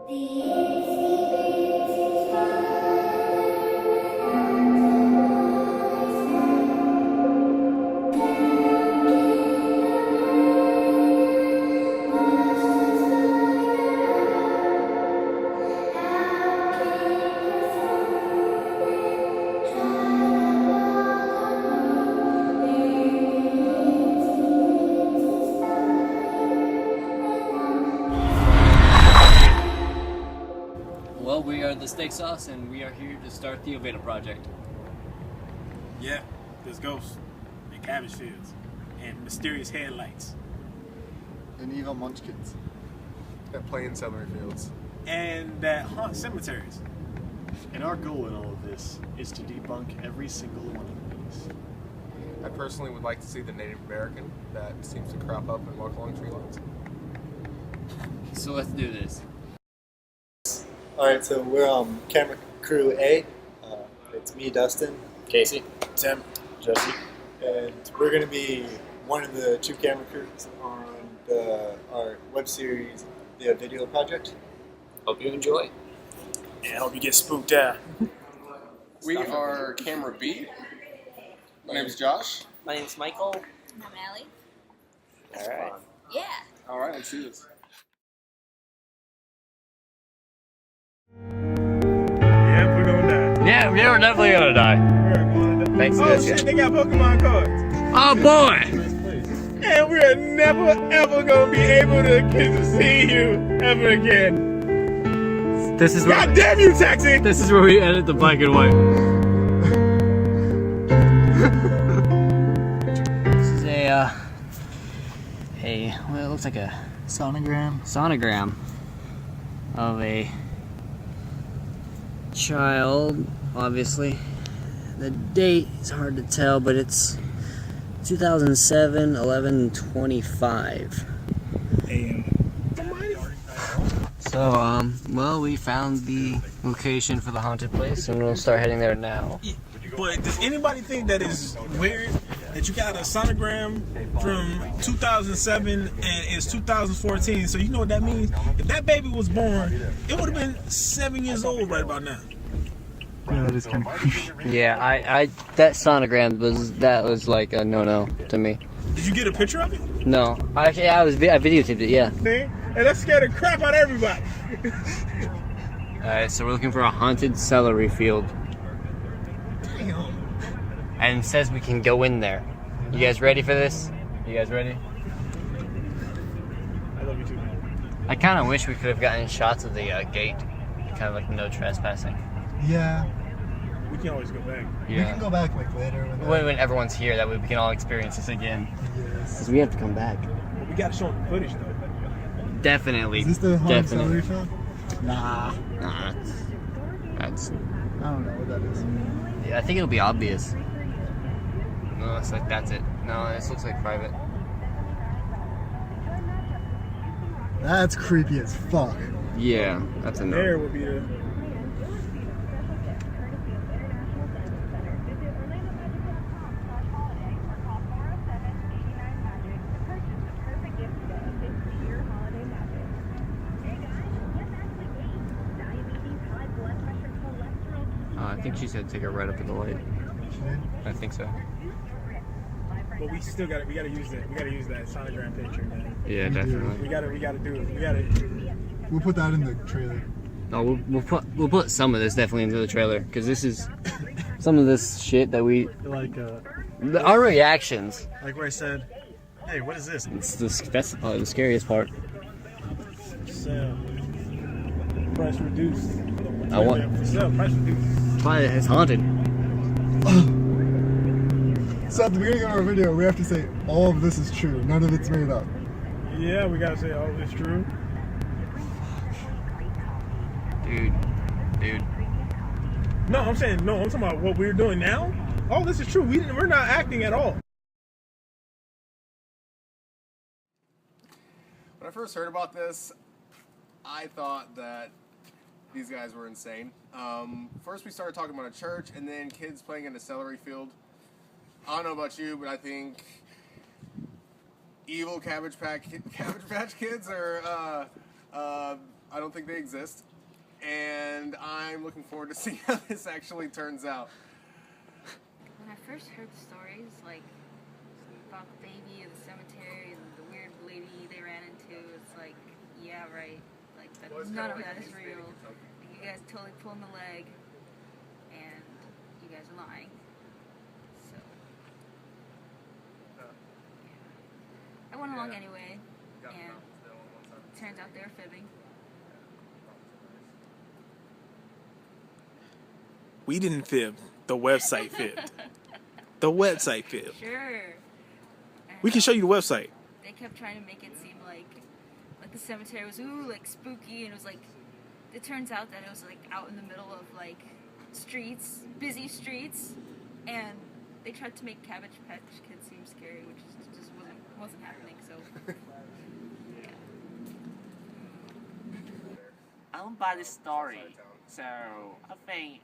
Well, we are the Steak Sauce, and we are here to start the Oviedo Project. Yeah, there's ghosts and cabbage fields and mysterious headlights and evil munchkins that play in celery fields and that haunt cemeteries. And our goal in all of this is to debunk every single one of these. I personally would like to see the Native American that seems to crop up and walk along tree lines. So let's do this. Alright, so we're camera crew A. It's me, Dustin, Casey. Tim. Jesse, and we're going to be one of the two camera crews on our web series, The Oviedo Project. Hope you enjoy. And I hope you get spooked out. We are camera B. My name is Josh. My name's Michael. I'm Allie. Alright. Yeah. Alright, let's do this. Yeah, we're gonna die. Yeah, we're definitely gonna die. We're gonna die. Thanks, Oh guys. shit, they got Pokemon cards. Oh boy! And we're never ever gonna be able to see you ever again. This is where God damn you, Taxi! this is where we edit the black and white. This is well, it looks like a sonogram of a child. Obviously, the date is hard to tell, but it's 2007, 11:25 AM. So, well, we found the location for the haunted place, and we'll start heading there now. But does anybody think that is weird that you got a sonogram from 2007 and it's 2014? So you know what that means? If that baby was born, it would have been 7 years old right about now. Yeah, that is kind of creepy. Yeah, I that sonogram was like a no-no to me. Did you get a picture of it? No, I videotaped it. Yeah. See? And that scared the crap out of everybody. All right, so we're looking for a haunted celery field, Damn. and it says we can go in there. You guys ready for this? You guys ready? I love you too, man. I kind of wish we could have gotten shots of the gate, kind of like no trespassing. Yeah. We can always go back. We can go back like later. When everyone's here, that way we can all experience this again. Yes. Because we have to come back. But we gotta show them the footage though. Definitely. Is this the haunted celery Definitely. field? Nah. Nah, that's. I don't know what that is. Yeah, I think it'll be obvious. No, it's like that's it. No, this looks like private. That's creepy as fuck. Yeah, that's a no. There would be the. I think she said take it right up in the light. I think so. But we still we gotta use that. We gotta use that sonogram picture, man. Yeah, definitely. We gotta do it. We gotta. We'll put that in the trailer. No, we'll put some of this definitely into the trailer because this is some of this shit that we Like, our reactions. like where I said, hey, what is this? That's probably the scariest part. Sell. Price reduced. I want. Sell. Price reduced. Probably it's haunted. So at the beginning of our video, we have to say all of this is true. None of it's made up. Yeah, we gotta say all this true. Dude. No, I'm talking about what we're doing now. All this is true. We're not acting at all. When I first heard about this, I thought that these guys were insane. First we started talking about a church and then kids playing in a celery field. I don't know about you, but I think evil Cabbage Patch Kids are I don't think they exist, and I'm looking forward to seeing how this actually turns out. When I first heard the stories, like about the baby in the cemetery and the weird lady they ran into, it's like, yeah, right. Like none of that is real. Like, you guys totally pulling the leg, and you guys are lying. So yeah. I went along anyway, and it turns out they're fibbing. We didn't fib. The website fibbed. The website fibbed. Sure. We can show you the website. They kept trying to make it seem like the cemetery was like spooky, and it was like, it turns out that it was like out in the middle of like streets, busy streets, and they tried to make Cabbage Patch Kids seem scary, which just wasn't happening. So yeah. I don't buy this story, so I think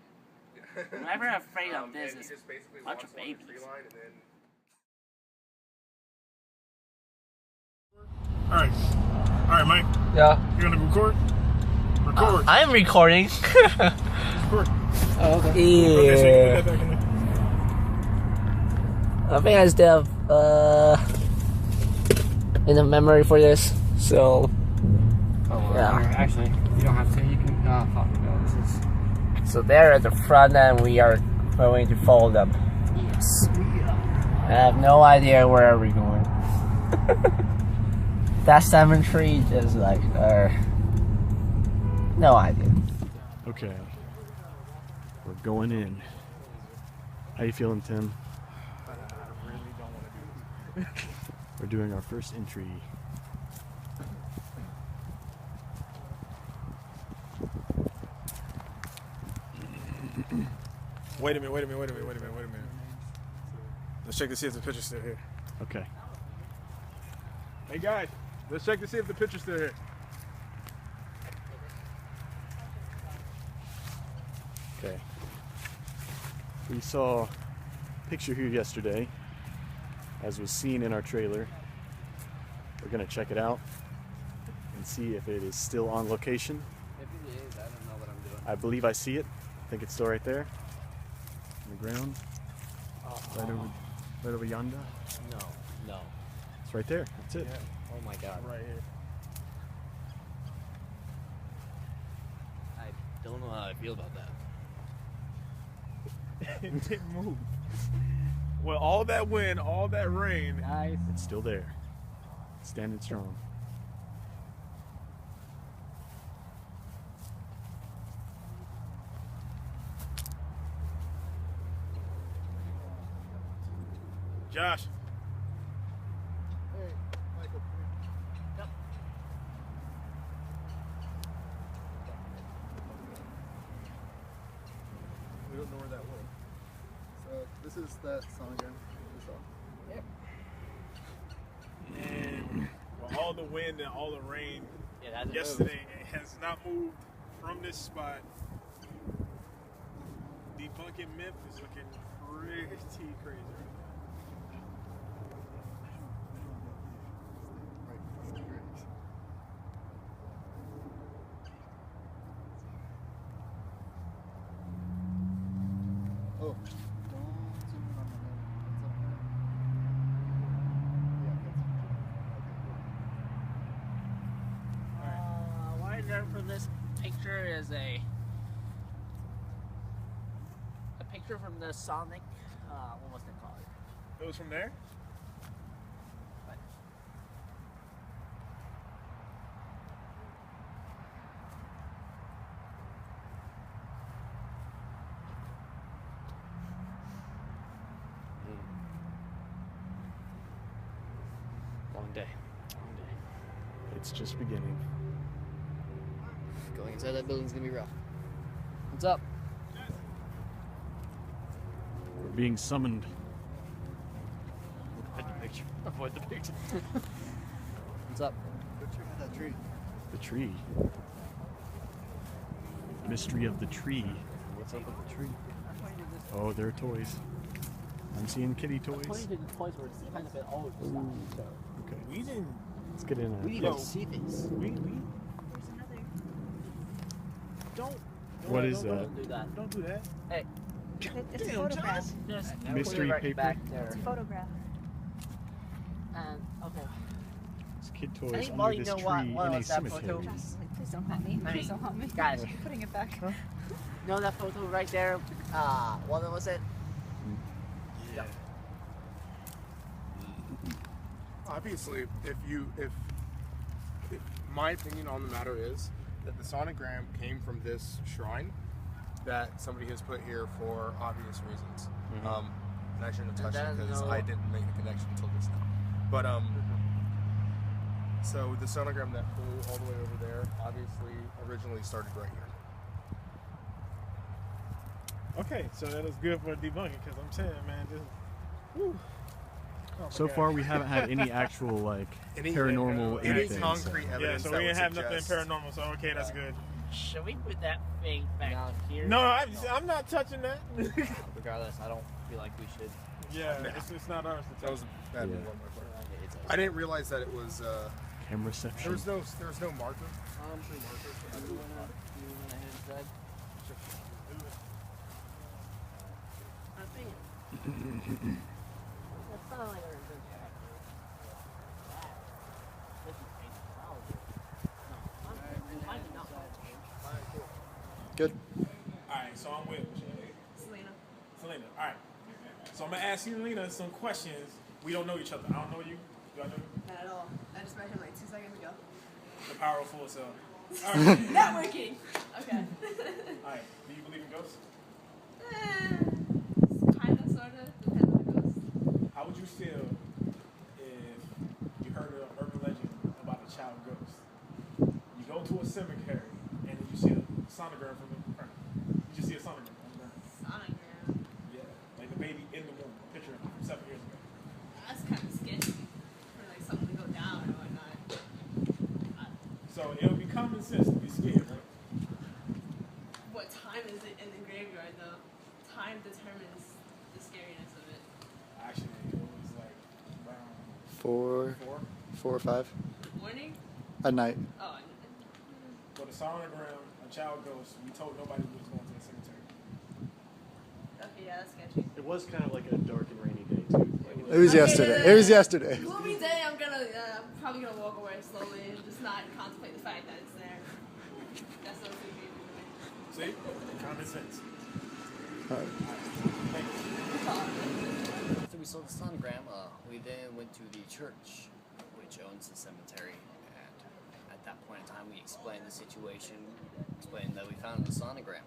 whoever afraid of this is a bunch of babies. All right, Mike. Yeah. You gonna record? Record. I'm recording. Record. Oh, okay. Okay, so you can put that back in there. I think I still have enough memory for this, so yeah. Actually, you don't have to. You can. Oh, fuck. No, this is. So there at the front end, we are going to follow them. Yes, we are. I have no idea where we're going. That cemetery is like, no idea. Okay. We're going in. How you feeling, Tim? I really don't want to do this. We're doing our first entry. Wait a minute. Let's check to see if the picture's still here. Okay. Hey guys, let's check to see if the picture's still here. Okay. We saw a picture here yesterday, as was seen in our trailer. We're gonna check it out and see if it is still on location. If it is, I don't know what I'm doing. I believe I see it. I think it's still right there on the ground, right over yonder. No. It's right there. That's it. Oh my god. Right here. I don't know how I feel about that. It didn't move. Well, all that wind, all that rain. Nice. It's still there, standing strong. Josh. Hey, Michael. We don't know where that went. So this is that sonogram we saw. And with all the wind and all the rain Yeah, that's yesterday, it has not moved from this spot. Debunking myth is looking pretty crazy. Oh, don't zoom in on the head. It's up there. Yeah, that's okay. What I learned from this picture is a picture from the Sonic. What was it called? It was from there? Long day. It's just beginning. Going inside that building's gonna be rough. What's up? We're being summoned. Avoid the picture. Avoid the picture. What's up? Go check out that tree. The tree. Mystery of the tree. What's up with the tree? Oh, there are toys. I'm seeing kitty toys. According to the toys were kind of bit old. So. Okay, We didn't. let's get in We there. didn't even see this. We Don't. What is that? Don't do that. Don't do that. Hey, It's a Damn, photograph. just Mystery put it right paper? back It's there. a photograph. Okay. It's kid toys Anybody under this know tree what in a was that photo? cemetery. Please don't haunt me. Please don't haunt me. Guys. I'm putting it back. Know that photo right there? What was it? Yeah. Obviously, if my opinion on the matter is that the sonogram came from this shrine that somebody has put here for obvious reasons. And I shouldn't have touched it because I didn't make the connection until just now. But so the sonogram that flew all the way over there obviously originally started right here. Okay, so that was good for debunking because I'm saying, man, just. Whew. Oh, So far, we haven't had any actual like paranormal any anything. concrete Yeah, evidence. so that we would didn't have nothing suggest- paranormal, so okay, that's good. Should we put that thing back here? No, I'm not touching that. Regardless, I don't feel like we should. Yeah, it's not ours to That touch. was a bad Yeah. move on my part. I didn't realize that it was. Camera There reception. was no marker. Good. Alright, so I'm with Selena. Selena. Alright. So I'm gonna ask you, Selena, some questions. We don't know each other. I don't know you. Do I know you? Not at all. I just met him like 2 seconds ago. The power of full self. Alright. Networking! Okay. Alright. Do you believe in ghosts? Kind of, sort of. Depends on the ghost. How would you feel if you heard an urban legend about a child ghost? You go to a cemetery and you see a sonogram from the ground. You just see a sonogram on the ground. Sonogram. Yeah, like the baby in the womb. A picture of it from 7 years ago. That's kind of sketchy. For like something to go down or whatnot. So it would be common sense to be scared, right? What time is it in the graveyard though? Time determines the scariness of it. Actually, it was like around 4 or 5 Morning? at night. Oh, For the sonogram, a child ghost, we told nobody we was going to the cemetery. okay, yeah, that's sketchy. It was kind of like a dark and rainy day too. Like, It was yesterday. It was yesterday. Gloomy day, I'm probably gonna walk away slowly and just not contemplate the fact that it's there. That's so creepy. See? Common sense. Alright. Thank you. After we saw the sonogram, we then went to the church, which owns the cemetery. And at that point in time, we explained the situation, explained that we found the sonogram.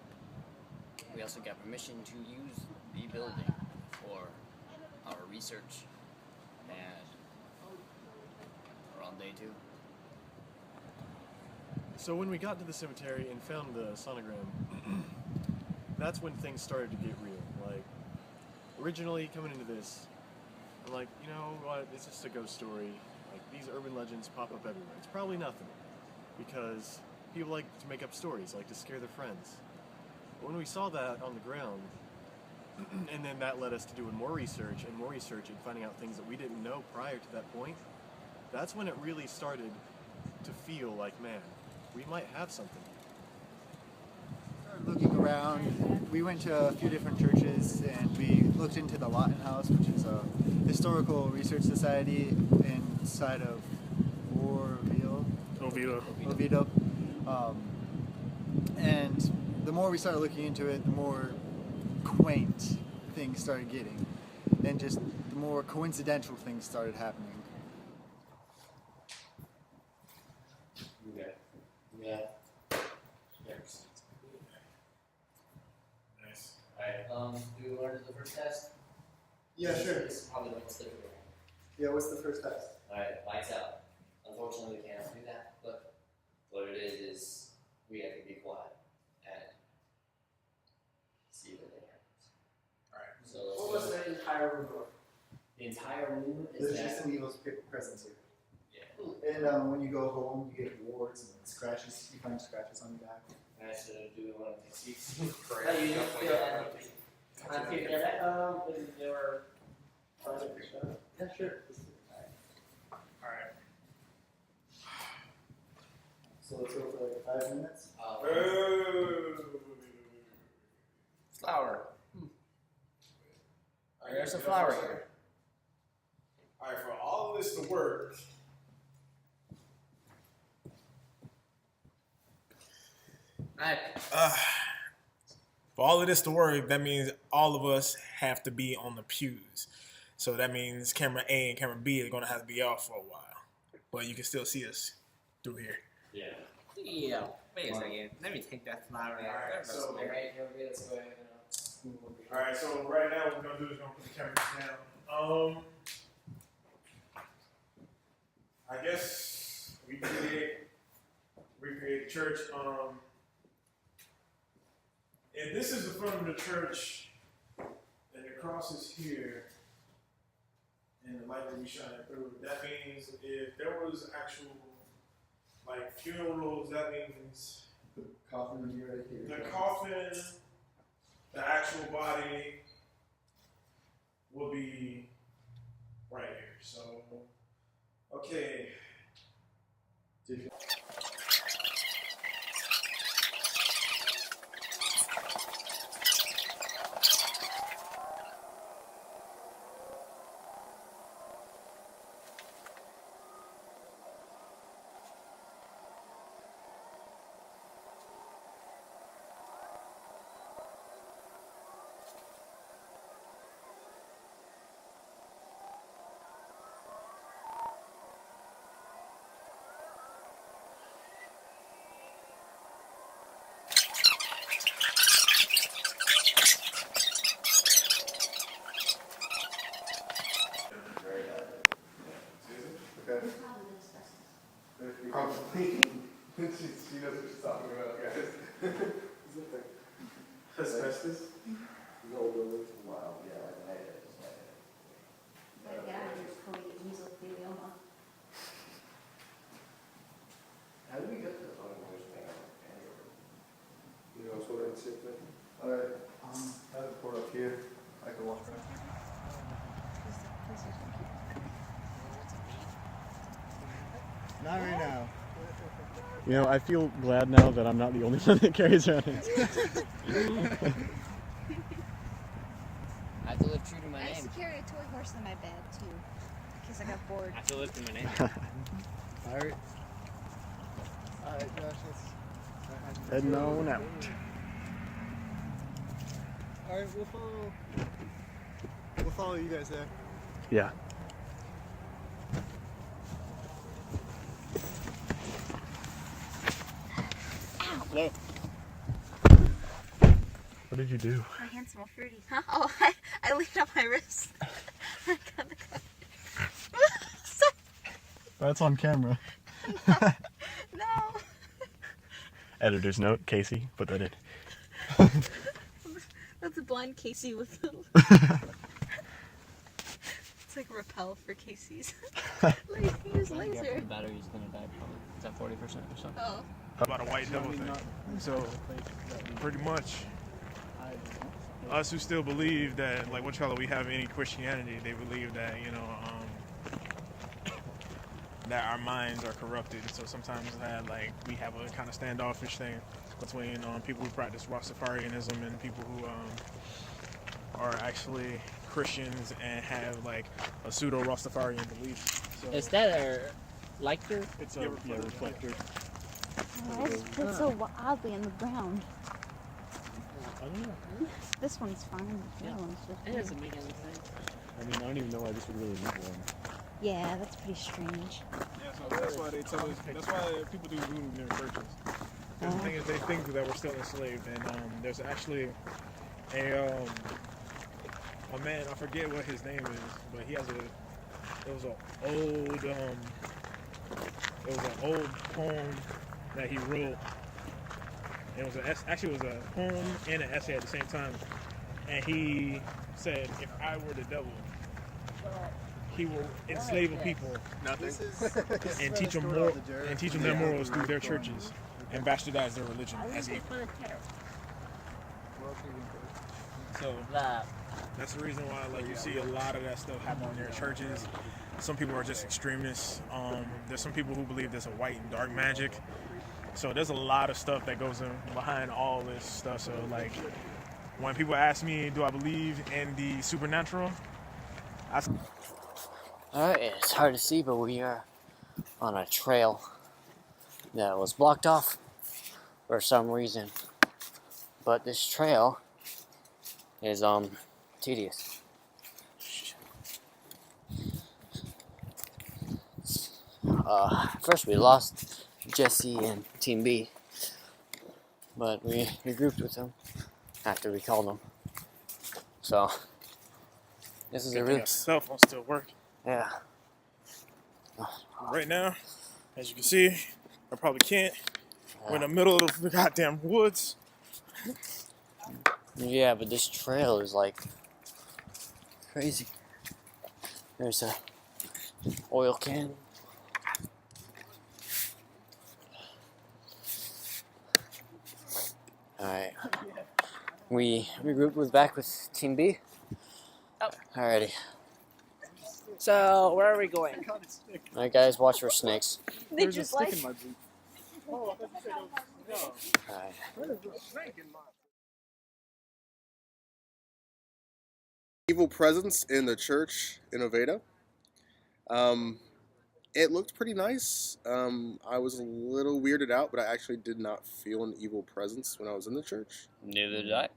We also got permission to use the building for our research, and we're on day 2. So when we got to the cemetery and found the sonogram, that's when things started to get real. Like, originally coming into this, I'm like, you know what, it's just a ghost story. Like, these urban legends pop up everywhere. It's probably nothing, because people like to make up stories, like to scare their friends. But when we saw that on the ground, and then that led us to doing more research and finding out things that we didn't know prior to that point, that's when it really started to feel like, man, we might have something. Looking around, we went to a few different churches and we looked into the Lawton House, which is a historical research society inside of Oviedo. And the more we started looking into it, the more quaint things started getting, and just the more coincidental things started happening. Nice. Do we learn the first test? Yeah, sure. This is probably the most difficult. Yeah, what's the first test? Alright, lights out. Unfortunately, we cannot do that, but what it is we have to be quiet and see what happens. Alright. So what was the entire room? The entire room is There's that. just some evil presence here. Yeah. And when you go home, you get warts and scratches. You find scratches on your back. Nice to do one of the seats. Yeah, sure. Alright. So let's go for like 5 minutes. Flower. There's a flower here. Alright, for all of this to work, for all of this to work, that means all of us have to be on the pews. So that means camera A and camera B are going to have to be off for a while. But you can still see us through here. Yeah, wait a second. Let me take that flower out. Alright, so, Alright, let's go ahead and alright, so right now what we're going to do is we're going to put the cameras down. I guess we create the church. If this is the front of the church, and the cross is here, and the light will be shining through, that means if there was actual like funerals, that means The coffin would be right here. the coffin, the actual body will be right here. So, okay. Probably. She knows what she's talking about, guys. Asbestos? No, wow, yeah, like that. Gotta get out of here before we get mesothelioma. How did we get to the phone voice thing? You know, it's what I'd say. Alright, I have it poured up here. I can walk around. Not right now. You know, I feel glad now that I'm not the only one that carries around it. I have to live true to my I used name. to carry a toy horse in my bed too, in case I got bored. I have to live to my name. Alright. Alright, Josh, let's... Heading on out. Alright, we'll follow you guys there. Yeah. Hello. What did you do? My hands smell fruity. Huh? Oh, I laid on my wrist. I got the cut. That's on camera. No. Editor's note, Casey, put that in. That's a blind Casey with it's like a repel for Casey's. Use laser. The battery's gonna die probably. It's at 40% or something. Oh. About a white devil thing. So, pretty much, us who still believe that, like, which color we have any Christianity, they believe that, you know, that our minds are corrupted. So sometimes that, like, we have a kind of standoffish thing between people who practice Rastafarianism and people who are actually Christians and have, like, a pseudo Rastafarian belief. So, Is that a lighter? It's a reflector. Why is it so oddly on the ground? I don't know. This one's fine. The other one's just It doesn't make any sense. I mean, I don't even know why this would really need one. Yeah, that's pretty strange. yeah, so that's why they tell us, that's why people do voodoo in their churches. The thing is, they think that we're still enslaved, and there's actually a man, I forget what his name is, but he has it was an old poem that he wrote. It was actually it was a poem and an essay at the same time, and he said, if I were the devil, he will enslave a people and teach them their morals through their churches and bastardize their religion as evil. So that's the reason why, like, you see a lot of that stuff happen in their churches. Some people are just extremists. There's some people who believe there's a white and dark magic, So there's a lot of stuff that goes in behind all this stuff. So like, when people ask me, do I believe in the supernatural? Alright, it's hard to see, but we are on a trail that was blocked off for some reason. But this trail is tedious. First we lost Jesse and Team B, but we regrouped with them after we called them. So this is a real cell phone still working. yeah. Right now, as you can see, I probably can't. We're in the middle of the goddamn woods. Yeah, but this trail is like crazy. There's a oil can. Alright. We regrouped with back with Team B. Oh. Alrighty. So, where are we going? Alright guys, watch for snakes. Nature's life. Alright. Evil presence in the church in Oviedo. It looked pretty nice. I was a little weirded out, but I actually did not feel an evil presence when I was in the church. Neither did I.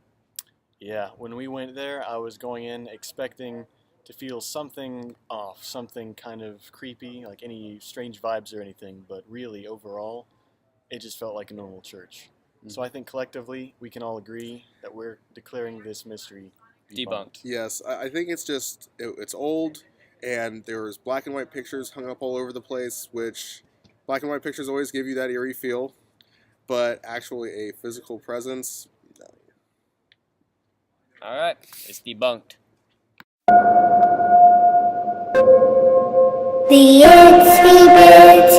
Yeah, when we went there, I was going in expecting to feel something off, something kind of creepy, like any strange vibes or anything, but really, overall, it just felt like a normal church. So I think collectively, we can all agree that we're declaring this mystery Debunked. Yes, I think it's just, it's old, and there's black and white pictures hung up all over the place, which black and white pictures always give you that eerie feel, but actually a physical presence, no. Alright, it's debunked. The itsy bitsy